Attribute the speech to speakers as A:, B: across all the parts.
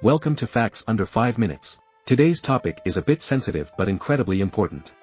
A: Welcome to Facts Under 5 Minutes. Today's topic is a bit sensitive but incredibly important.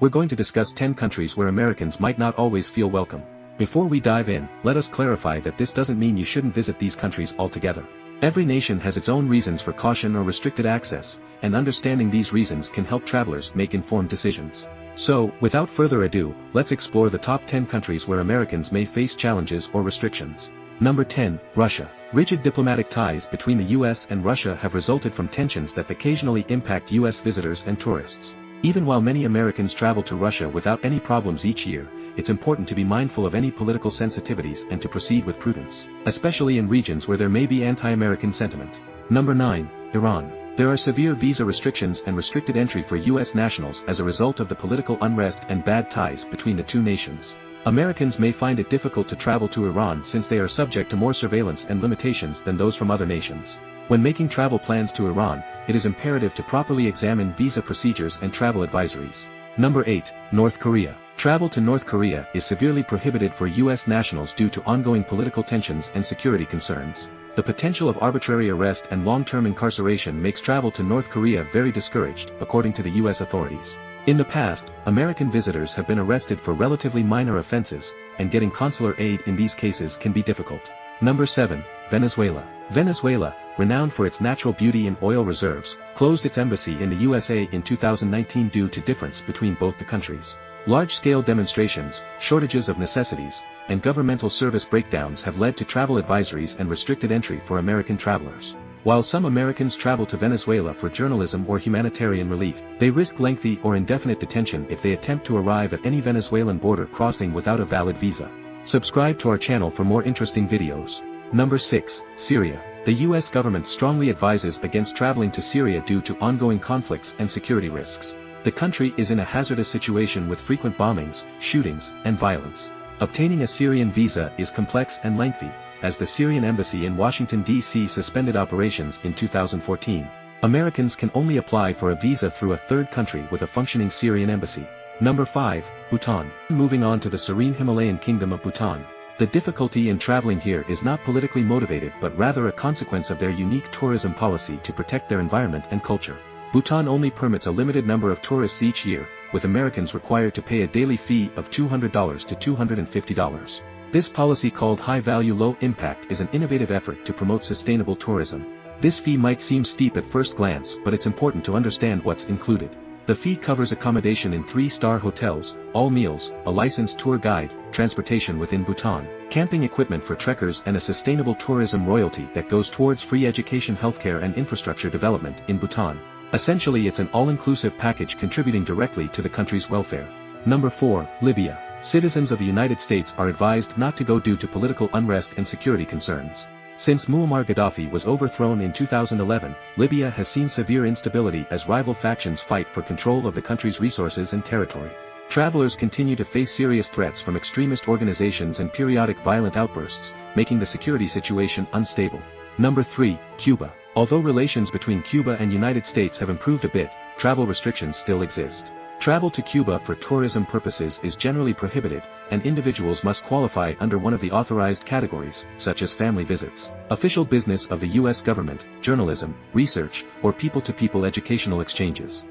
A: We're going to discuss 10 countries where Americans might not always feel welcome. Before we dive in, let us clarify that this doesn't mean you shouldn't visit these countries altogether. Every nation has its own reasons for caution or restricted access, and understanding these reasons can help travelers make informed decisions. So, without further ado, let's explore the top 10 countries where Americans may face challenges or restrictions. Number 10, Russia. Rigid diplomatic ties between the US and Russia have resulted from tensions that occasionally impact US visitors and tourists. Even while many Americans travel to Russia without any problems each year, it's important to be mindful of any political sensitivities and to proceed with prudence, especially in regions where there may be anti-American sentiment. Number 9, Iran. There are severe visa restrictions and restricted entry for US nationals as a result of the political unrest and bad ties between the two nations. Americans may find it difficult to travel to Iran since they are subject to more surveillance and limitations than those from other nations. When making travel plans to Iran, it is imperative to properly examine visa procedures and travel advisories. Number 8, North Korea. Travel to North Korea is severely prohibited for US nationals due to ongoing political tensions and security concerns. The potential of arbitrary arrest and long-term incarceration makes travel to North Korea very discouraged, according to the US authorities. In the past, American visitors have been arrested for relatively minor offenses, and getting consular aid in these cases can be difficult. Number 7, Venezuela. Venezuela, renowned for its natural beauty and oil reserves, closed its embassy in the USA in 2019 due to difference between both the countries. Large-scale demonstrations, shortages of necessities, and governmental service breakdowns have led to travel advisories and restricted entry for American travelers. While some Americans travel to Venezuela for journalism or humanitarian relief, they risk lengthy or indefinite detention if they attempt to arrive at any Venezuelan border crossing without a valid visa. Subscribe to our channel for more interesting videos. Number 6, Syria. The US government strongly advises against traveling to Syria due to ongoing conflicts and security risks. The country is in a hazardous situation with frequent bombings, shootings, and violence. Obtaining a Syrian visa is complex and lengthy, as the Syrian embassy in Washington, D.C. suspended operations in 2014. Americans can only apply for a visa through a third country with a functioning Syrian embassy. Number 5, Bhutan. Moving on to the serene Himalayan kingdom of Bhutan. The difficulty in traveling here is not politically motivated but rather a consequence of their unique tourism policy to protect their environment and culture. Bhutan only permits a limited number of tourists each year, with Americans required to pay a daily fee of $200 to $250. This policy, called High Value Low Impact, is an innovative effort to promote sustainable tourism. This fee might seem steep at first glance, but it's important to understand what's included. The fee covers accommodation in 3-star hotels, all meals, a licensed tour guide, transportation within Bhutan, camping equipment for trekkers, and a sustainable tourism royalty that goes towards free education, healthcare, and infrastructure development in Bhutan. Essentially, it's an all-inclusive package contributing directly to the country's welfare. Number 4, Libya. Citizens of the United States are advised not to go due to political unrest and security concerns. Since Muammar Gaddafi was overthrown in 2011, Libya has seen severe instability as rival factions fight for control of the country's resources and territory. Travelers continue to face serious threats from extremist organizations and periodic violent outbursts, making the security situation unstable. Number 3, Cuba. Although relations between Cuba and United States have improved a bit, travel restrictions still exist. Travel to Cuba for tourism purposes is generally prohibited, and individuals must qualify under one of the authorized categories, such as family visits, official business of the U.S. government, journalism, research, or people-to-people educational exchanges.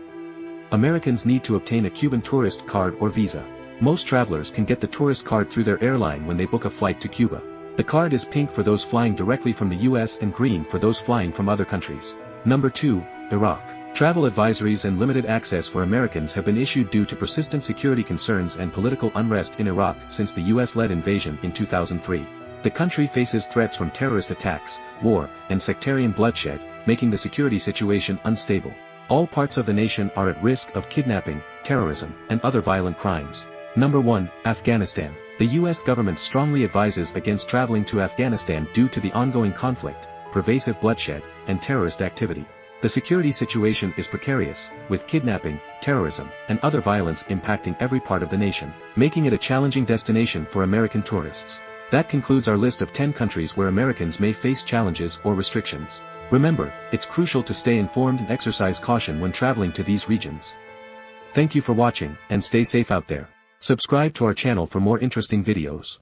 A: Americans need to obtain a Cuban tourist card or visa. Most travelers can get the tourist card through their airline when they book a flight to Cuba. The card is pink for those flying directly from the U.S. and green for those flying from other countries. Number 2, Iraq. Travel advisories and limited access for Americans have been issued due to persistent security concerns and political unrest in Iraq since the US-led invasion in 2003. The country faces threats from terrorist attacks, war, and sectarian bloodshed, making the security situation unstable. All parts of the nation are at risk of kidnapping, terrorism, and other violent crimes. Number 1, Afghanistan. The US government strongly advises against traveling to Afghanistan due to the ongoing conflict, pervasive bloodshed, and terrorist activity. The security situation is precarious, with kidnapping, terrorism, and other violence impacting every part of the nation, making it a challenging destination for American tourists. That concludes our list of 10 countries where Americans may face challenges or restrictions. Remember, it's crucial to stay informed and exercise caution when traveling to these regions. Thank you for watching, and stay safe out there. Subscribe to our channel for more interesting videos.